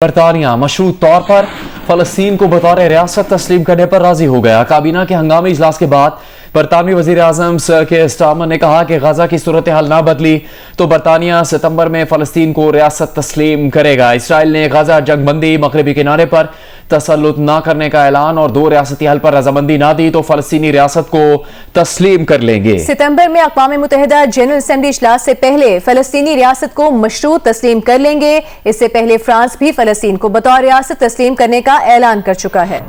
बरतानिया मशरूत तौर पर फलस्तीन को बतौर रियासत तस्लीम करने पर राजी हो गया। काबीना के हंगामी इजलास के बाद बरतानवी वजीर आजम सर केयर स्टारमर ने कहा कि गजा की सूरत हाल ना बदली तो बरतानिया सितंबर में फलस्तीन को रियासत तस्लीम करेगा। इसराइल ने गजा जंगबंदी मगरबी किनारे पर तसल्लुत ना करने का ऐलान और दो रियासती हल पर रजामंदी ना दी तो फलस्तीनी रियासत को तस्लीम कर लेंगे। सितंबर में अक़वाम मुत्तहिदा जनरल असेंबली इजलास से पहले फलस्तीनी रियासत को मशरूत तस्लीम कर लेंगे। इससे पहले फ्रांस भी फलस्तीन को बतौर रियासत तस्लीम करने का ऐलान कर चुका है।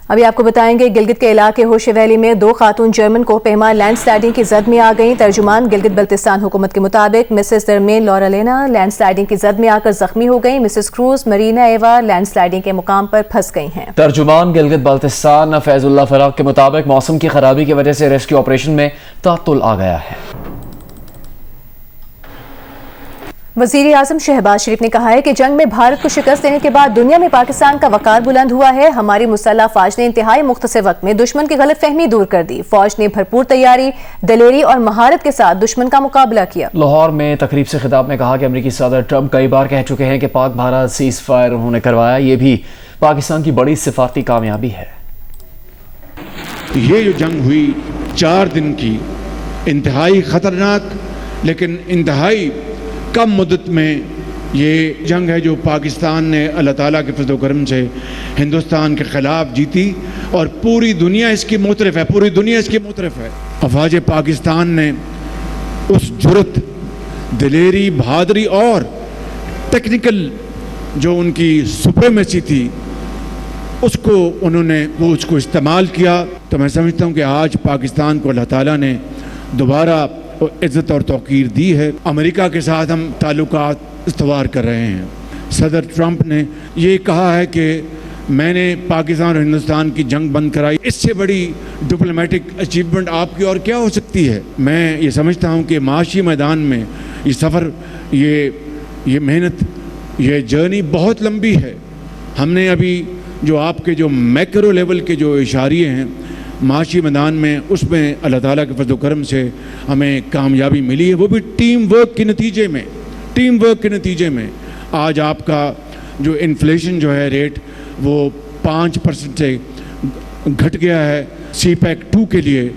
अभी आपको बताएंगे गिलगित के इलाके होशे वैली में दो खातून जर्मन कोहपेमा लैंडस्लाइडिंग की जद में आ गई। तर्जुमान गिलगित बल्तिस्तान हुकूमत के मुताबिक मिसेस दरमेन लॉरा लेना लैंडस्लाइडिंग की जद में आकर जख्मी हो गई। मिसेस क्रूज मरीना एवा लैंडस्लाइडिंग के मुकाम पर फंस गई हैं। तर्जुमान गिलगित बल्तिस्तान फैजुल्लाह फराग के मुताबिक मौसम की खराबी की वजह से रेस्क्यू ऑपरेशन में तातुल आ गया है। वजीर आजम शहबाज शरीफ ने कहा है कि जंग में भारत को शिकस्त देने के बाद दुनिया में पाकिस्तान का वकार बुलंद हुआ है। हमारी मुसल्लह फौज ने इंतहाई मुख्तसर वक्त में दुश्मन की गलतफहमी दूर कर दी। फौज ने भरपूर तैयारी, दलेरी और महारत के साथ दुश्मन का मुकाबला किया। लाहौर में तकरीब से खिताब में कहा कि अमेरिकी सदर ट्रंप कई बार कह चुके हैं कि पाक भारत सीज फायर उन्होंने करवाया। ये भी पाकिस्तान की बड़ी सिफारती कामयाबी है। ये जो जंग हुई 4 दिन की, इंतहाई खतरनाक लेकिन इंतहाई कम मुद्दत में ये जंग है जो पाकिस्तान ने अल्लाह ताला के फज़ल व करम से हिंदुस्तान के ख़िलाफ़ जीती और पूरी दुनिया इसकी मोतरफ़ है, पूरी दुनिया इसकी मोतरफ़ है। अफ़वाज पाकिस्तान ने उस जुर्रत, दिलेरी, बहादुरी और टेक्निकल जो उनकी सुप्रीमेसी थी उसको इस्तेमाल किया। तो मैं समझता हूँ कि आज पाकिस्तान को अल्लाह ताला ने दोबारा इज़्ज़त और तौक़ीर दी है। अमेरिका के साथ हम ताल्लुकात इस्तवार कर रहे हैं। सदर ट्रंप ने ये कहा है कि मैंने पाकिस्तान और हिंदुस्तान की जंग बंद कराई। इससे बड़ी डिप्लोमेटिक अचीवमेंट आपकी और क्या हो सकती है। मैं ये समझता हूँ कि माशी मैदान में ये सफ़र, ये मेहनत, ये जर्नी बहुत लंबी है। हमने अभी जो आपके जो मैक्रो लेवल के जो इशारे हैं माशी मैदान में, उसमें अल्लाह ताला के फज़ल व करम से हमें कामयाबी मिली है। वो भी टीम वर्क के नतीजे में आज आपका जो इन्फ्लेशन जो है रेट वो 5% से घट गया है। CPEC 2 के लिए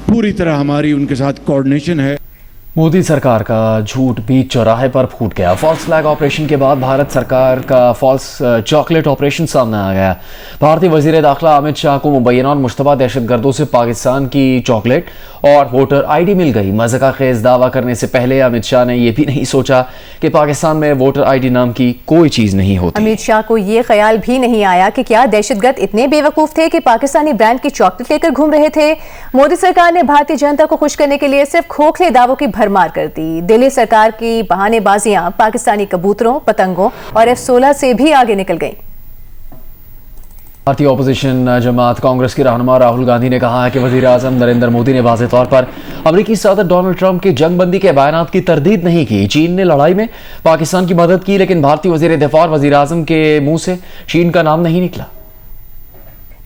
पूरी तरह हमारी उनके साथ कोऑर्डिनेशन है। मोदी सरकार का झूठ बीच चौराहे पर फूट गया। फॉल्स फ्लैग ऑपरेशन के बाद भारत सरकार का फॉल्स चॉकलेट ऑपरेशन सामने आ गया। भारतीय वजीर दाखिला अमित शाह को मुबैना और मुश्तबा दहशतगर्दों से पाकिस्तान की चॉकलेट और वोटर ID मिल गई। मज़ाक़ खेज़ दावा करने से पहले अमित शाह ने यह भी नहीं सोचा कि पाकिस्तान में वोटर ID नाम की कोई चीज़ नहीं होती। अमित शाह को यह ख्याल भी नहीं आया कि क्या दहशतगर्द इतने बेवकूफ़ थे कि पाकिस्तानी ब्रांड की चॉकलेट लेकर घूम रहे थे। मोदी सरकार ने भारतीय जनता को खुश करने के लिए सिर्फ खोखले दावों की भरमार कर दी। दिल्ली सरकार की बहानेबाजियां पाकिस्तानी कबूतरों, पतंगों और F-16 से भी आगे निकल गईं। भारतीय अपोजिशन जमात कांग्रेस के रहनुमा राहुल गांधी ने कहा है कि वजीर आजम नरेंद्र मोदी ने वाज़ेह तौर पर अमेरिकी सदर डोनाल्ड ट्रंप की जंगबंदी के बयानात की तरदीद नहीं की। चीन ने लड़ाई में पाकिस्तान की मदद की, लेकिन भारतीय वजीर दिफा और वजीर आजम के मुंह से चीन का नाम नहीं निकला।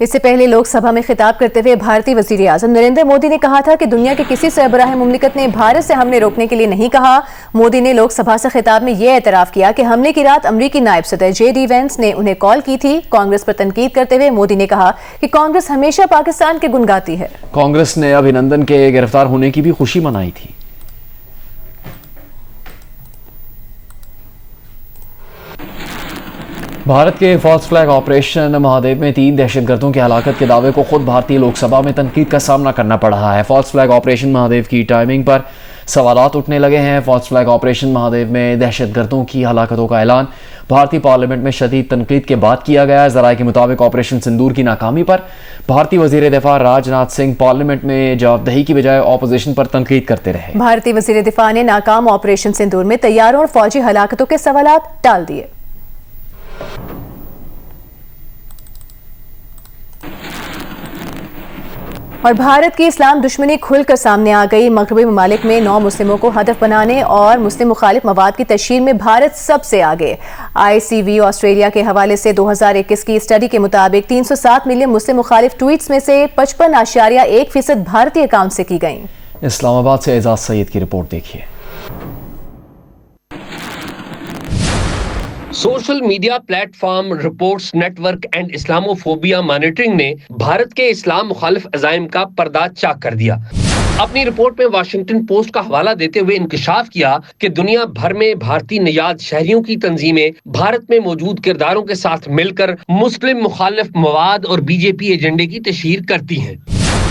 इससे पहले लोकसभा में खिताब करते हुए भारतीय वजीर आजम नरेंद्र मोदी ने कहा था कि दुनिया के किसी सरबराह मुमलिकत ने भारत से हमले रोकने के लिए नहीं कहा। मोदी ने लोकसभा से खिताब में यह एतराफ़ किया कि हमले की रात अमरीकी नायब सदर JD वेंस ने उन्हें कॉल की थी। कांग्रेस पर तनकीद करते हुए मोदी ने कहा कि कांग्रेस हमेशा पाकिस्तान के गुण गाती है। कांग्रेस ने अभिनंदन के गिरफ्तार होने की भी खुशी मनाई थी। भारत के फॉल्स फ्लैग ऑपरेशन महादेव में 3 दहशतगर्दों की हलाकत के दावे को खुद भारतीय लोकसभा में तनकीद का सामना करना पड़ रहा है। फॉल्स फ्लैग ऑपरेशन महादेव की टाइमिंग पर सवालात उठने लगे हैं। फॉल्स फ्लैग ऑपरेशन महादेव में दहशतगर्दों की हलाकतों का ऐलान भारतीय पार्लियामेंट में शदीद तनकीद के बाद किया गया। ज़राए के मुताबिक ऑपरेशन सिंदूर की नाकामी पर भारतीय वजीर दिफा राजनाथ सिंह पार्लियामेंट में जवाबदेही की बजाय ऑपोजिशन पर तनकीद करते रहे। भारतीय वजीर दिफा ने नाकाम ऑपरेशन सिंदूर में तैयारों और फौजी हलाकतों के सवालात टाल दिए। और भारत की इस्लाम दुश्मनी खुलकर सामने आ गई। मगरबी ममालिक में 9 मुस्लिमों को हदफ बनाने और मुस्लिम मुखालिफ मवाद की तशहीर में भारत सबसे आगे। ICV ऑस्ट्रेलिया के हवाले से 2021 की स्टडी के मुताबिक 307 मिलियन मुस्लिम मुखालिफ ट्वीट्स में से 55.1% भारतीय अकाउंट से की गई। इस्लामाबाद से एजाज सैयद की रिपोर्ट देखिए। Social media platform reports network and Islamophobia monitoring ने भारत के इस्लाम मुखालिफ अज़ाइम का पर्दा चाक कर दिया। अपनी रिपोर्ट में वाशिंगटन पोस्ट का हवाला देते हुए इंकशाफ किया कि दुनिया भर में भारतीय नियाद शहरियों की तंजीमें भारत में मौजूद किरदारों के साथ मिलकर मुस्लिम मुखालिफ मवाद और बीजेपी एजेंडे की तशहीर करती हैं।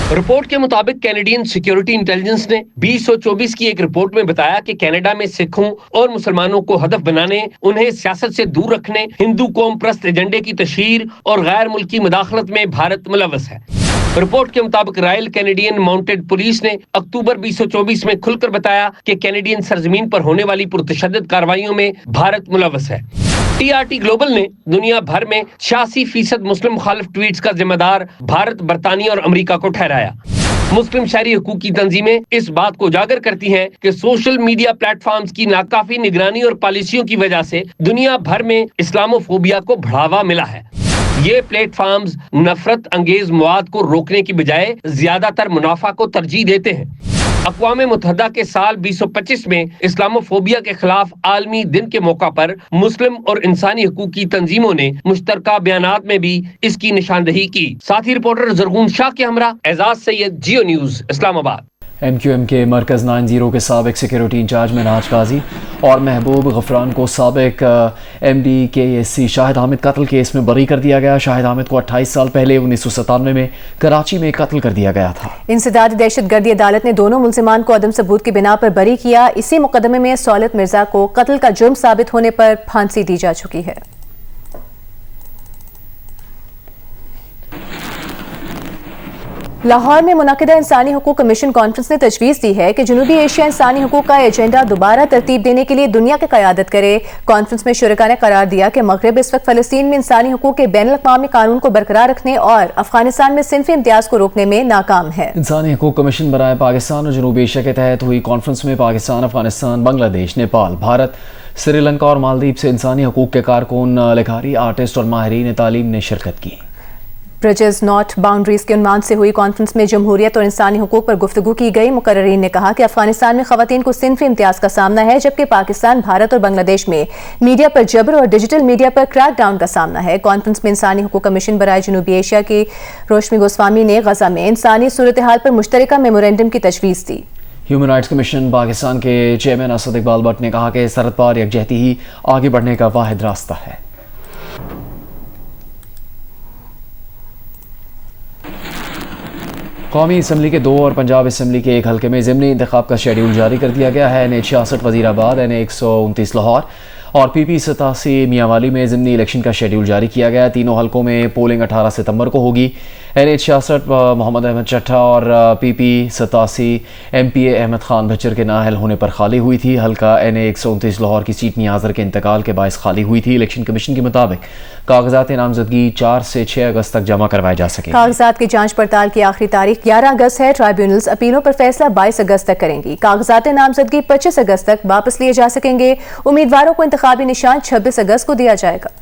रिपोर्ट के मुताबिक कैनेडियन सिक्योरिटी इंटेलिजेंस ने 2024 की एक रिपोर्ट में बताया कि कनाडा में सिखों और मुसलमानों को हदफ बनाने, उन्हें सियासत से दूर रखने, हिंदू कौम प्रस्त एजेंडे की तशहीर और गैर मुल्की मुदाखलत में भारत मुलव्वस है। रिपोर्ट के मुताबिक रॉयल कैनेडियन माउंटेड पुलिस ने अक्टूबर 2024 में खुलकर बताया कि कैनेडियन सरजमीन पर होने वाली पुरतशद्दुद कार्रवाइयों में भारत मुलव्वस है। TRT ग्लोबल ने दुनिया भर में 86% मुस्लिम मुखालिफ ट्वीट्स का जिम्मेदार भारत, बरतानिया और अमेरिका को ठहराया। मुस्लिम शहरी हुकूक की तंजीमें इस बात को उजागर करती हैं कि सोशल मीडिया प्लेटफॉर्म्स की नाकाफी निगरानी और पॉलिसियों की वजह से दुनिया भर में इस्लामोफोबिया को बढ़ावा मिला है। ये प्लेटफॉर्म्स नफरत अंगेज मवाद को रोकने की बजाय ज्यादातर मुनाफा को तरजीह देते हैं। अक़वाम मुत्तहिदा के साल 2025 में इस्लामोफोबिया के खिलाफ आलमी दिन के मौका पर मुस्लिम और इंसानी हुकूक की तंजीमों ने मुश्तरका बयानात में भी इसकी निशानदही की। साथी रिपोर्टर जरगून शाह के हमरा एजाज सैयद, जियो न्यूज़, इस्लामाबाद। MQM के मरकज़ 90 के साबिक सिक्योरिटी इंचार्ज मिनाज काजी और महबूब गफरान को साबिक MDKSC शाहिद हामिद कत्ल केस में बरी कर दिया गया। शाहिद हामिद को 28 साल पहले 1997 में कराची में कत्ल कर दिया गया था। इंसदाद दहशतगर्दी अदालत ने दोनों मुल्जिमान को अदम सबूत की बिना पर बरी किया। इसी मुकदमे में सौलत मिर्जा को कत्ल का जुर्म साबित होने पर फांसी दी जा चुकी है। लाहौर में मुनक़िदा इंसानी हुकूक कमीशन कॉन्फ्रेंस ने तजवीज़ दी है कि जनूबी एशिया इंसानी हुकूक का एजेंडा दोबारा तरतीब देने के लिए दुनिया की क़यादत करे। कॉन्फ्रेंस में शुरका ने करार दिया कि मगरिब इस वक्त फ़लस्तीन में इंसानी हुकूक के बैनुल-अक़वामी कानून को बरकरार रखने और अफगानिस्तान में सिन्फ़ी इम्तियाज़ को रोकने में नाकाम है। इंसानी हुकूक कमीशन बराए पाकिस्तान और जनूबी एशिया के तहत हुई कॉन्फ्रेंस में पाकिस्तान, अफगानिस्तान, बांग्लादेश, नेपाल, भारत, श्रीलंका और मालदीव से इंसानी हुकूक के कारकुन, लेखारी, आर्टिस्ट और माहिरीन तालीम ने शिरकत की। ब्रिजेस नॉट बाउंड्रीज के उन्वान से हुई कॉन्फ्रेंस में जमहूरियत और इंसानी हुकूक पर गुफ्तगू की गई। मुकर्ररीन ने कहा कि अफगानिस्तान में खवातीन को सिन्फ़ी इम्तियाज़ का सामना है, जबकि पाकिस्तान, भारत और बांग्लादेश में मीडिया पर जबर और डिजिटल मीडिया पर क्रैकडाउन का सामना है। कॉन्फ्रेंस में इंसानी हुकूक कमीशन बराए जनूबी एशिया की रोशनी गोस्वामी ने गजा में इंसानी सूरत हाल पर मुश्तरका मेमोरेंडम की तजवीज़ दी। ह्यूमन राइट्स कमीशन पाकिस्तान के चेयरमैन असद इकबाल भट्ट ने कहा कि सरहद पार यकजहती ही आगे बढ़ने का वाहिद रास्ता है। कौमी असम्बली के 2 और पंजाब असम्बली के 1 हल्के में ज़िमनी इंतखाब का शेड्यूल जारी कर दिया गया है। NH66 वज़ीराबाद, NH129 लाहौर और PP 87 मियांवाली में ज़िमनी इलेक्शन का शेड्यूल जारी किया गया। तीनों हल्कों में पोलिंग 18 सितंबर को होगी। NH66 मोहम्मद अहमद चट्ठा और PP 87 MPA अहमद खान भच्चर के नाअहल होने पर खाली हुई थी। हल्का NH129 लाहौर की सीट नियाज़र के इंतकाल के बायस खाली हुई थी। इलेक्शन कमीशन के मुताबिक कागजात नामजदगी 4 से 6 अगस्त तक जमा करवाए जा सकेंगे। कागजात की जांच पड़ताल की आखिरी तारीख 11 अगस्त है। ट्राइब्यूनल्स अपीलों पर फैसला 22 अगस्त तक करेंगी। कागजात नामजदगी 25 अगस्त तक वापस लिए जा सकेंगे। उम्मीदवारों को इंतखाबी निशान 26 अगस्त को दिया जाएगा।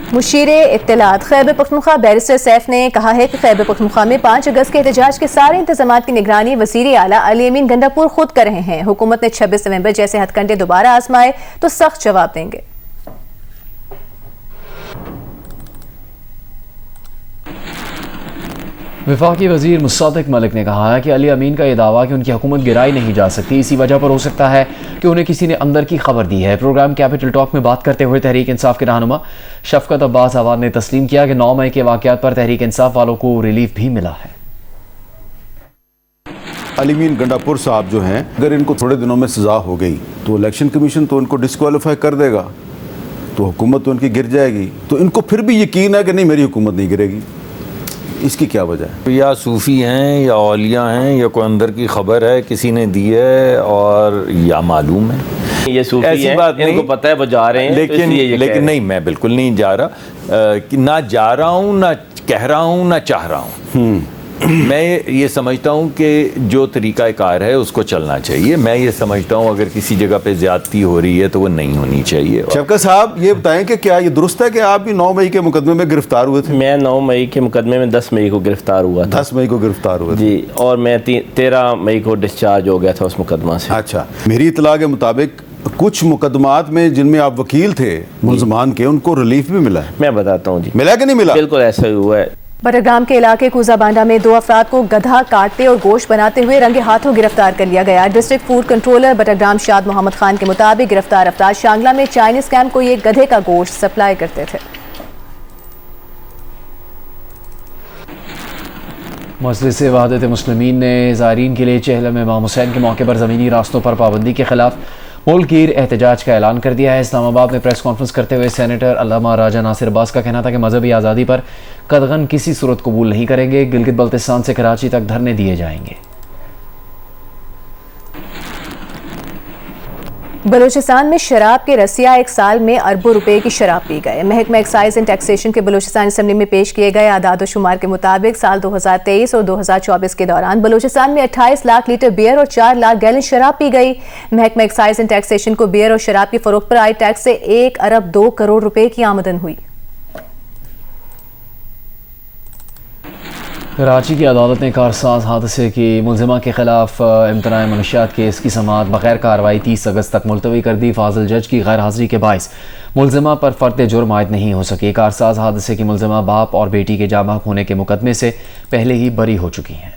मुशीरे इत्तलात खैबर पख्तूनख्वा बैरिस्टर सैफ ने कहा है कि खैबर पख्तूनख्वा में 5 अगस्त के एहतजाज के सारे इंतजाम की निगरानी वज़ीर आला अली अमीन गंडापुर खुद कर रहे हैं। हुकूमत ने 26 नवंबर जैसे हथकंडे दोबारा आजमाए तो सख्त जवाब देंगे। वफाकी वज़ीर मुसादिक मलिक ने कहा है कि अली अमीन का यह दावा कि उनकी हुकूमत गिराई नहीं जा सकती इसी वजह पर हो सकता है कि उन्हें किसी ने अंदर की खबर दी है। प्रोग्राम कैपिटल टॉक में बात करते हुए तहरीक इंसाफ के रहनुमा शफकत अब्बास आवाद ने तस्लीम किया कि 9 मई के वाक़यात पर तहरीक इंसाफ वालों को रिलीफ भी मिला है। अली अमीन गंडापुर साहब जो हैं, अगर इनको थोड़े दिनों में सज़ा हो गई तो इलेक्शन कमीशन तो उनको डिस्क्वालीफाई कर देगा, तो हुकूमत तो उनकी गिर जाएगी। तो इनको फिर भी यकीन है कि नहीं, मेरी हुकूमत नहीं गिरेगी। इसकी क्या वजह है? या सूफ़ी हैं या औलिया हैं या कोई अंदर की खबर है किसी ने दी है और या मालूम है। ये सूफी ऐसी है, बात इनको नहीं, पता है वो जा रहे हैं, लेकिन नहीं, मैं बिल्कुल नहीं जा रहा, कि ना जा रहा हूँ, ना कह रहा हूँ, ना चाह रहा हूँ। मैं ये समझता हूँ कि जो तरीका कार है उसको चलना चाहिए। मैं ये समझता हूँ अगर किसी जगह पे ज्यादती हो रही है तो वो नहीं होनी चाहिए। शफकत साहब ये बताएं कि क्या ये दुरुस्त है कि आप भी 9 मई के मुकदमे में गिरफ्तार हुए थे? मैं 9 मई के मुकदमे में 10 मई को गिरफ्तार हुआ था। 10 मई को गिरफ्तार हुए जी, और मैं 13 मई को डिस्चार्ज हो गया था उस मुकदमा से। अच्छा, मेरी इतला के मुताबिक कुछ मुकदमात में जिनमें आप वकील थे मुलजमान के, उनको रिलीफ भी मिला है। मैं बताता हूँ जी, मिला कि नहीं मिला? बिल्कुल ऐसा ही हुआ है। बटरग्राम के इलाके कूजाबांडा में 2 अफराद को गधा काटते और गोश्त बनाते हुए रंगे हाथों गिरफ्तार कर लिया गया। डिस्ट्रिक्ट फूड कंट्रोलर बटरग्राम शाद मोहम्मद खान के मुताबिक गिरफ्तार अफराद शांगला में चाइनीज कैंप को ये गधे का गोश्त सप्लाई करते थे। मजलिस वहदत मुस्लिमीन ने ज़ायरीन के लिए चहल में इमाम हुसैन के मौके पर ज़मीनी रास्तों पर पाबंदी के खिलाफ मुल्क-गिर एहतजाज का ऐलान कर दिया है। इस्लामाबाद में प्रेस कॉन्फ्रेंस करते हुए सेनेटर अल्लामा राजा नासिर अब्बास का कहना था कि मजहबी आज़ादी पर कतगन किसी सूरत कबूल नहीं करेंगे। गिलगित बल्तिस्तान से कराची तक धरने दिए जाएंगे। बलूचिस्तान में शराब के रसिया 1 साल में अरबों रुपए की शराब पी गए। महकमा एक्साइज एंड टैक्सेशन के बलूचिस्तान असम्बली में पेश किए गए आदाद शुमार के मुताबिक साल 2023 और 2024 के दौरान बलूचिस्तान में 28 लाख लीटर बियर और 4 लाख गैलन शराब पी गई। महकमा एक्साइज एंड टैक्सेशन को बियर और शराब की फरोख्त पर आए टैक्स से 1 अरब 2 करोड़ रुपए की आमदन हुई। कराची की अदालत ने कारसाज हादसे की मुलजिमा के खिलाफ इम्तनाए मनशियात केस की समाअत बगैर कार्रवाई 30 अगस्त तक मुलतवी कर दी। फाजिल जज की गैर हाजिरी के बायस मुलजिमा पर फर्द जुर्म आयद नहीं हो सकी। कारसाज हादसे की मुलजिमा बाप और बेटी के जाँ बहक होने के मुकदमे से पहले ही बरी हो चुकी हैं।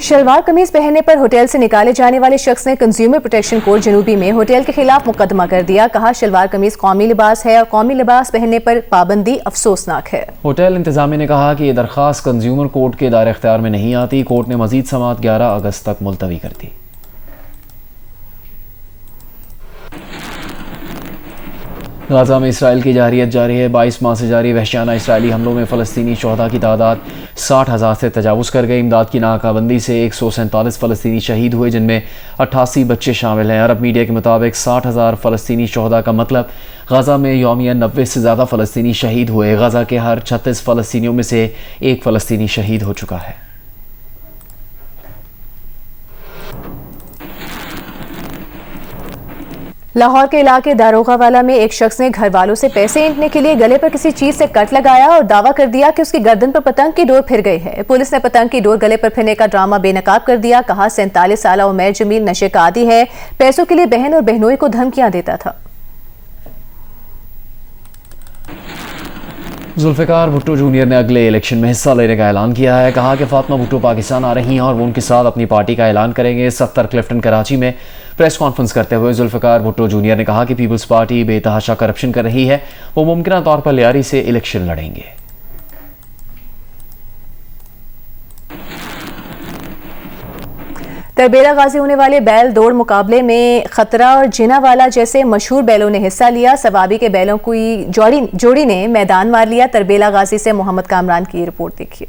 शलवार कमीज पहनने पर होटल से निकाले जाने वाले शख्स ने कंज्यूमर प्रोटेक्शन कोर्ट जनूबी में होटल के खिलाफ मुकदमा कर दिया। कहा शलवार कमीज कौमी लिबास है और कौमी लिबास पहनने पर पाबंदी अफसोसनाक है। होटल इंतजामिया ने कहा कि यह दरख्वास्त कंज्यूमर कोर्ट के दायरे इख्तियार में नहीं आती। कोर्ट ने मजीद समाअत 11 अगस्त तक मुलतवी कर दी। गाजा में इसराइल की जारियत जारी है। 22 माह से जारी वहशियाना इसराइली हमलों में फ़लस्तीनी शहदा की तादाद 60,000 से तजावुज़ कर गई। इमदाद की नाकाबंदी से 147 फ़लस्तीनी शहीद हुए, जिनमें 88 बच्चे शामिल हैं। अरब मीडिया के मुताबिक 60,000 फ़लस्तीनी शहदा का मतलब गाजा में यौमिया 90 से ज़्यादा फ़लस्तीनी शहीद हुए। गाजा के हर 36 फ़लस्तीनियों में से 1 फ़लस्तीनी शहीद हो चुका है। लाहौर के इलाके दारोगावाला में एक शख्स ने घर वालों से पैसे ऐंठने के लिए गले पर किसी चीज से कट लगाया और दावा कर दिया कि उसकी गर्दन पर पतंग की डोर फिर गई है। पुलिस ने पतंग की डोर गले पर फिरने का ड्रामा बेनकाब कर दिया। कहा 47 साल उमैर जमील नशे का आदी है, पैसों के लिए बहन और बहनोई को धमकियां देता था। जुल्फ़िकार भुट्टो जूनियर ने अगले इलेक्शन में हिस्सा लेने का ऐलान किया है। कहा कि फातिमा भुट्टो पाकिस्तान आ रही हैं और वो उनके साथ अपनी पार्टी का ऐलान करेंगे। 70 क्लिफ्टन कराची में प्रेस कॉन्फ्रेंस करते हुए जुल्फ़िकार भुट्टो जूनियर ने कहा कि पीपल्स पार्टी बेतहाशा करप्शन कर रही है, वो मुमकिन तौर पर लियारी से इलेक्शन लड़ेंगे। तरबेला गाजी होने वाले बैल दौड़ मुकाबले में खतरा और जिनावाला जैसे मशहूर बैलों ने हिस्सा लिया। सवाबी के बैलों की जोड़ी ने मैदान मार लिया। तरबेला गाजी से मोहम्मद कामरान की रिपोर्ट देखिए।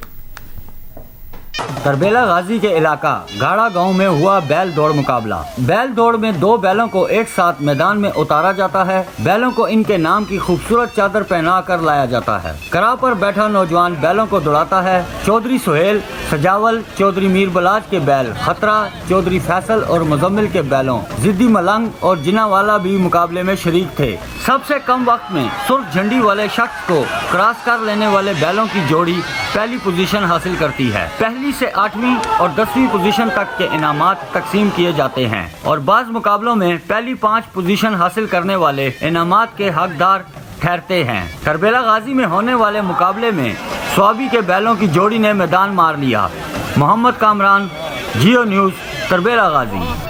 तरबेला गाजी के इलाका गाड़ा गांव में हुआ बैल दौड़ मुकाबला। बैल दौड़ में 2 बैलों को एक साथ मैदान में उतारा जाता है। बैलों को इनके नाम की खूबसूरत चादर पहना कर लाया जाता है। करा पर बैठा नौजवान बैलों को दौड़ाता है। चौधरी सुहेल, सजावल, चौधरी मीर बलाज के बैल, खतरा, चौधरी फैसल और मुजम्मिल के बैलों, जिद्दी मलंग और जिनावाला भी मुकाबले में शरीक थे। सबसे कम वक्त में सुर्ख झंडी वाले शख्स को क्रॉस कर लेने वाले बैलों की जोड़ी पहली पोजीशन हासिल करती है। पहली से 8वीं और 10वीं पोजीशन तक के इनामात तकसीम किए जाते हैं और बाज़ मुकाबलों में पहली 5 पोजीशन हासिल करने वाले इनामात के हकदार ठहरते हैं। तरबेला गाजी में होने वाले मुकाबले में स्वाबी के बैलों की जोड़ी ने मैदान मार लिया। मोहम्मद कामरान, जियो न्यूज़, तरबेला गाजी।